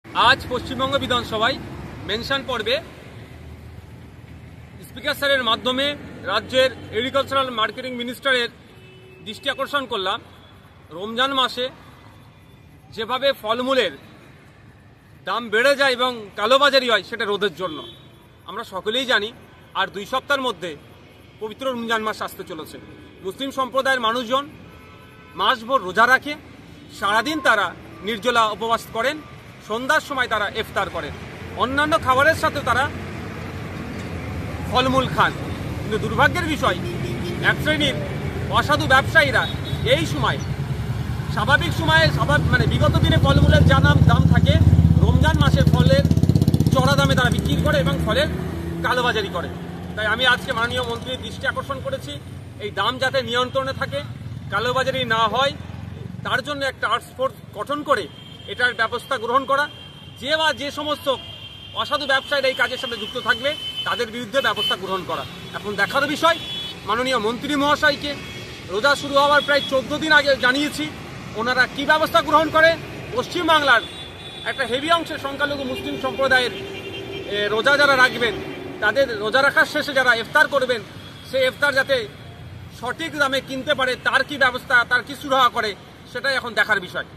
আজ পশ্চিমবঙ্গ বিধানসভায় মেনশন পর্বে স্পিকার স্যারের মাধ্যমে রাজ্যের এগ্রিকালচারাল মার্কেটিং মিনিস্টারের দৃষ্টি আকর্ষণ করলাম। রমজান মাসে যেভাবে ফলমূলের দাম বেড়ে যায় এবং কালোবাজারি হয় সেটা রোধের জন্য। আমরা সকলেই জানি আর 2 সপ্তাহের মধ্যে পবিত্র রমজান মাস আসতে চলেছে। মুসলিম সম্প্রদায়ের মানুষজন মাসভর রোজা রাখে, সারাদিন তারা নির্জলা উপবাস করেন, সন্ধ্যার সময় তারা ইফতার করেন, অন্যান্য খাবারের সাথে তারা ফলমূল খান। কিন্তু দুর্ভাগ্যের বিষয়, এক শ্রেণীর অসাধু ব্যবসায়ীরা এই সময় স্বাভাবিক সময়ে বিগত দিনে ফলমূলের যা দাম থাকে, রমজান মাসের ফলের চড়া দামে তারা বিক্রি করে এবং ফলের কালোবাজারি করে। তাই আমি আজকে মাননীয় মন্ত্রীর দৃষ্টি আকর্ষণ করেছি, এই দাম যাতে নিয়ন্ত্রণে থাকে, কালোবাজারি না হয়, তার জন্য একটা টাস্ক ফোর্স গঠন করে এটার ব্যবস্থা গ্রহণ করা। যে সমস্ত অসাধু ব্যবসায়ীরা এই কাজের সাথে যুক্ত থাকবে তাদের বিরুদ্ধে ব্যবস্থা গ্রহণ করা। এখন দেখার বিষয়, মাননীয় মন্ত্রী মহাশয়কে রোজা শুরু হওয়ার প্রায় 14 দিন আগে জানিয়েছি, ওনারা কি ব্যবস্থা গ্রহণ করে পশ্চিমবাংলার একটা হেভি অংশের সংখ্যালঘু মুসলিম সম্প্রদায়ের রোজা যারা রাখবেন, তাদের রোজা রাখার শেষে যারা ইফতার করবেন, সেই ইফতার যাতে সঠিক দামে কিনতে পারে তার কি ব্যবস্থা, তার কি সুরাহা করে, সেটাই এখন দেখার বিষয়।